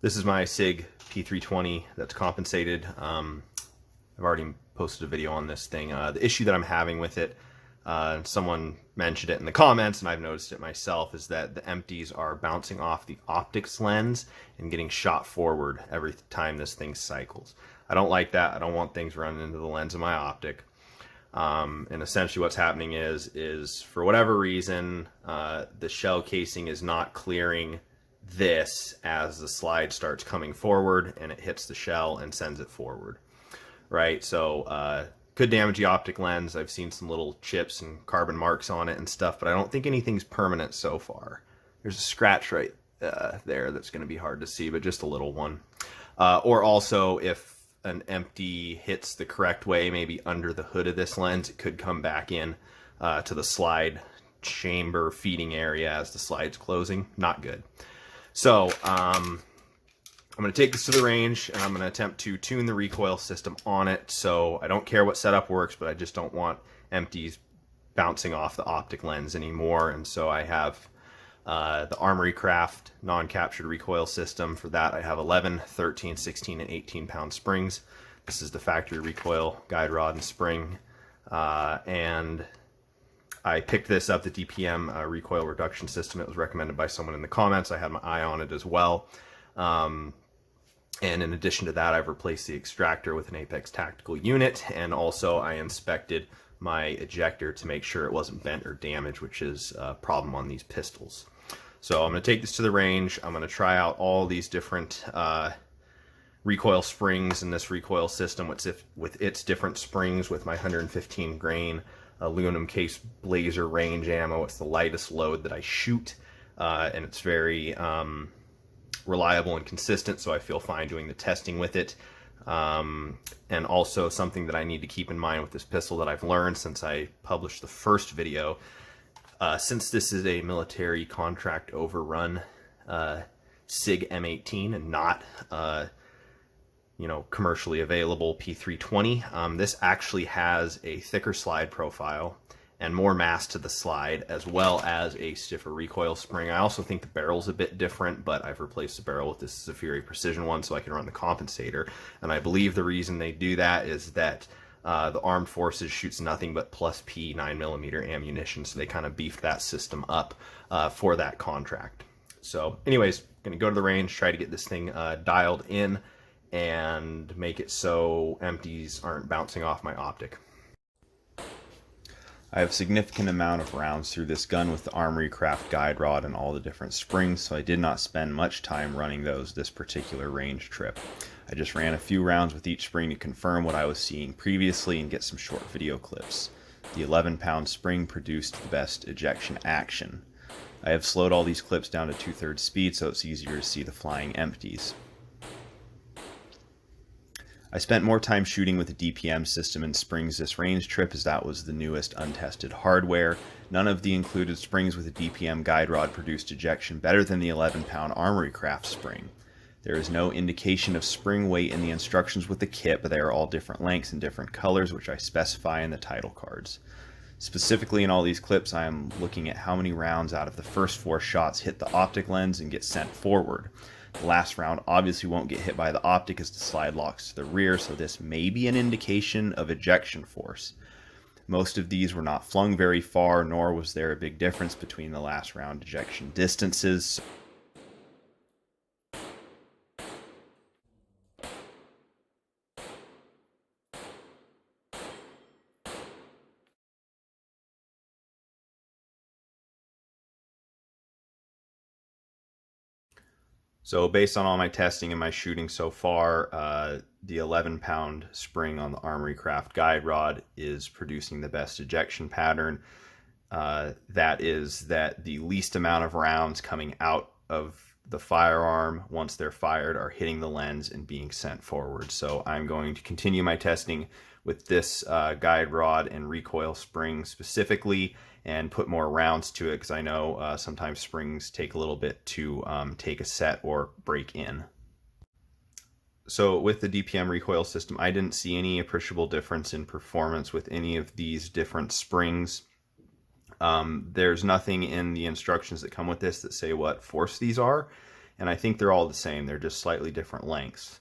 This is my SIG P320 that's compensated. I've already posted a video on this thing. The issue that I'm having with it, someone mentioned it in the comments and I've noticed it myself, is that the empties are bouncing off the optics lens and getting shot forward every time this thing cycles. I don't like that. I don't want things running into the lens of my optic. And essentially what's happening is for whatever reason, the shell casing is not clearing this as the slide starts coming forward and it hits the shell and sends it forward, right? So could damage the optic lens. I've seen some little chips and carbon marks on it and stuff, but I don't think anything's permanent so far. There's a scratch right there that's going to be hard to see, but just a little one. Or also, if an empty hits the correct way, maybe under the hood of this lens, it could come back in to the slide chamber feeding area as the slide's closing. Not good. So I'm going to take this to the range and I'm going to attempt to tune the recoil system on it. So I don't care what setup works, but I just don't want empties bouncing off the optic lens anymore. And so I have the Armory Craft non-captured recoil system. For that I have 11, 13, 16, and 18 pound springs. This is the factory recoil guide rod and spring. And I picked this up, the DPM recoil reduction system. It was recommended by someone in the comments. I had my eye on it as well. And in addition to that, I've replaced the extractor with an Apex tactical unit. And also I inspected my ejector to make sure it wasn't bent or damaged, which is a problem on these pistols. So I'm going to take this to the range. I'm going to try out all these different recoil springs in this recoil system with its different springs with my 115 grain aluminum case blazer range ammo. It's the lightest load that I shoot, and it's very reliable and consistent, so I feel fine doing the testing with it. And also something that I need to keep in mind with this pistol that I've learned since I published the first video, since this is a military contract overrun SIG M18 and not commercially available P320. This actually has a thicker slide profile and more mass to the slide, as well as a stiffer recoil spring. I also think the barrel's a bit different, but I've replaced the barrel with this Zafiri Precision one so I can run the compensator. And I believe the reason they do that is that the Armed Forces shoots nothing but plus P 9mm ammunition, so they kind of beefed that system up for that contract. So anyways, gonna go to the range, try to get this thing dialed in and make it so empties aren't bouncing off my optic. I have a significant amount of rounds through this gun with the Armory Craft guide rod and all the different springs, so I did not spend much time running those this particular range trip. I just ran a few rounds with each spring to confirm what I was seeing previously and get some short video clips. The 11-pound spring produced the best ejection action. I have slowed all these clips down to 2/3 speed so it's easier to see the flying empties. I spent more time shooting with the DPM system and springs this range trip, as that was the newest untested hardware. None of the included springs with the DPM guide rod produced ejection better than the 11-pound Armory Craft spring. There is no indication of spring weight in the instructions with the kit, but they are all different lengths and different colors, which I specify in the title cards. Specifically in all these clips, I am looking at how many rounds out of the first 4 shots hit the optic lens and get sent forward. The last round obviously won't get hit by the optic as the slide locks to the rear, so this may be an indication of ejection force. Most of these were not flung very far, nor was there a big difference between the last round ejection distances. So based on all my testing and my shooting so far, the 11-pound spring on the Armory Craft guide rod is producing the best ejection pattern. That is that the least amount of rounds coming out of the firearm once they're fired are hitting the lens and being sent forward. So I'm going to continue my testing with this guide rod and recoil spring specifically, and put more rounds to it, because I know sometimes springs take a little bit to take a set or break in. So with the DPM recoil system, I didn't see any appreciable difference in performance with any of these different springs. There's nothing in the instructions that come with this that say what force these are, and I think they're all the same. They're just slightly different lengths,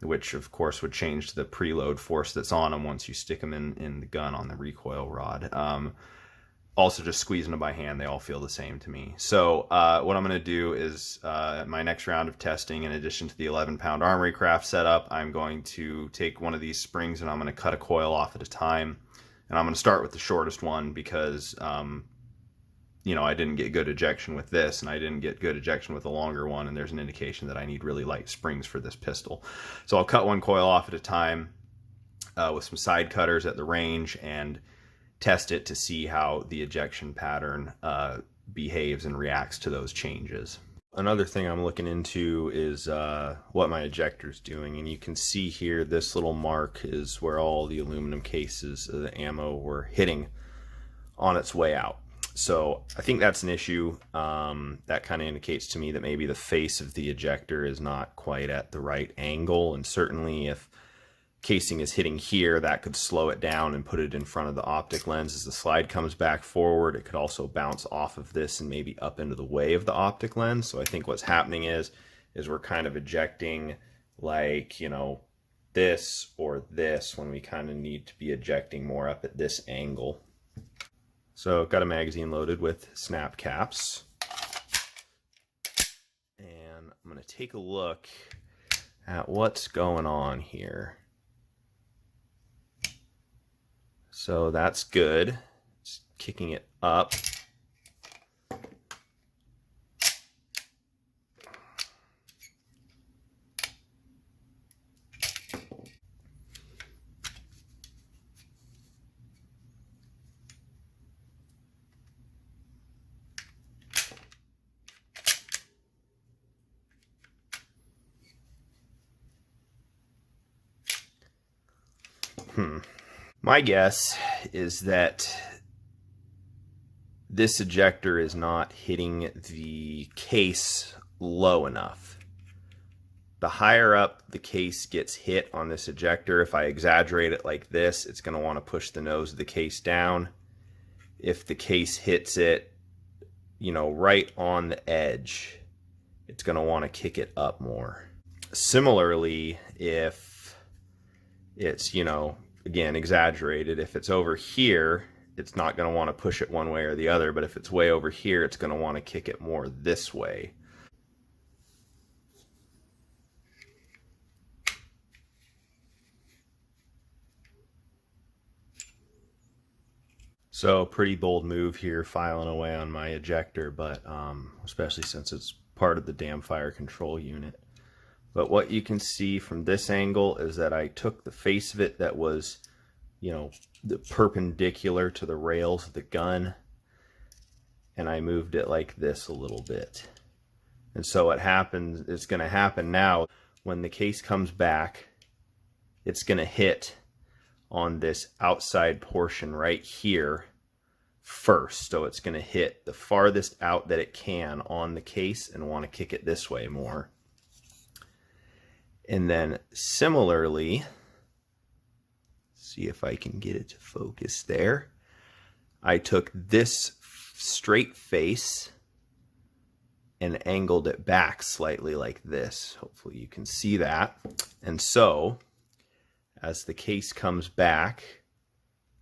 which of course would change the preload force that's on them once you stick them in the gun on the recoil rod. Also, just squeezing them by hand, they all feel the same to me. So what I'm going to do is my next round of testing, in addition to the 11-pound Armory Craft setup, I'm going to take one of these springs and I'm going to cut a coil off at a time. And I'm going to start with the shortest one because, you know, I didn't get good ejection with this, and I didn't get good ejection with the longer one, and there's an indication that I need really light springs for this pistol. So I'll cut one coil off at a time with some side cutters at the range and test it to see how the ejection pattern behaves and reacts to those changes. Another thing I'm looking into is what my ejector's doing, and you can see here this little mark is where all the aluminum cases of the ammo were hitting on its way out. So I think that's an issue. That kind of indicates to me that maybe the face of the ejector is not quite at the right angle, and certainly if casing is hitting here, that could slow it down and put it in front of the optic lens as the slide comes back forward. It could also bounce off of this and maybe up into the way of the optic lens. So I think what's happening is we're kind of ejecting like, you know, this or this when we kind of need to be ejecting more up at this angle. So I've got a magazine loaded with snap caps, and I'm going to take a look at what's going on here. So that's good. Just kicking it up. My guess is that this ejector is not hitting the case low enough. The higher up the case gets hit on this ejector, if I exaggerate it like this, it's going to want to push the nose of the case down. If the case hits it, you know, right on the edge, it's going to want to kick it up more. Similarly, if it's, you know, again, exaggerated, if it's over here, it's not going to want to push it one way or the other, but if it's way over here, it's going to want to kick it more this way. So pretty bold move here, filing away on my ejector, but especially since it's part of the damn fire control unit. But what you can see from this angle is that I took the face of it that was, you know, the perpendicular to the rails of the gun, and I moved it like this a little bit. And so what happens, it's going to happen now, when the case comes back, it's going to hit on this outside portion right here first. So it's going to hit the farthest out that it can on the case and want to kick it this way more. And then similarly, see if I can get it to focus there. I took this straight face and angled it back slightly like this. Hopefully you can see that. And so as the case comes back,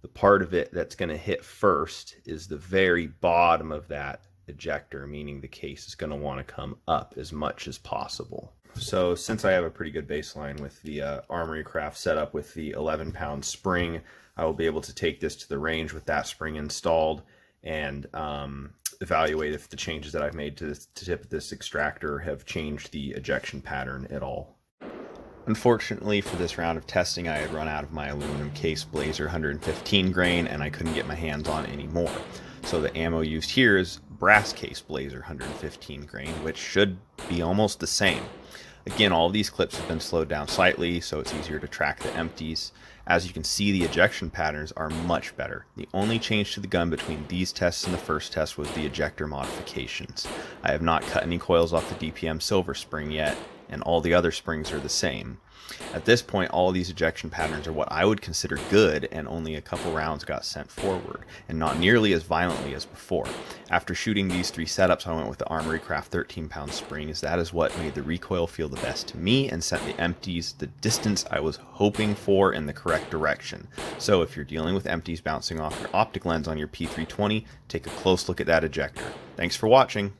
the part of it that's going to hit first is the very bottom of that ejector, meaning the case is going to want to come up as much as possible. So since I have a pretty good baseline with the Armory Craft setup with the 11-pound spring, I will be able to take this to the range with that spring installed and evaluate if the changes that I've made to the tip of this extractor have changed the ejection pattern at all. Unfortunately for this round of testing, I had run out of my aluminum case Blazer 115 grain and I couldn't get my hands on any more. So the ammo used here is brass case Blazer 115 grain, which should be almost the same. Again, all of these clips have been slowed down slightly, so it's easier to track the empties. As you can see, the ejection patterns are much better. The only change to the gun between these tests and the first test was the ejector modifications. I have not cut any coils off the DPM Silver Spring yet, and all the other springs are the same. At this point, all of these ejection patterns are what I would consider good, and only a couple rounds got sent forward, and not nearly as violently as before. After shooting these 3 setups, I went with the Armory Craft 13-pound springs. That is what made the recoil feel the best to me and sent the empties the distance I was hoping for in the correct direction. So if you're dealing with empties bouncing off your optic lens on your P320, take a close look at that ejector. Thanks for watching.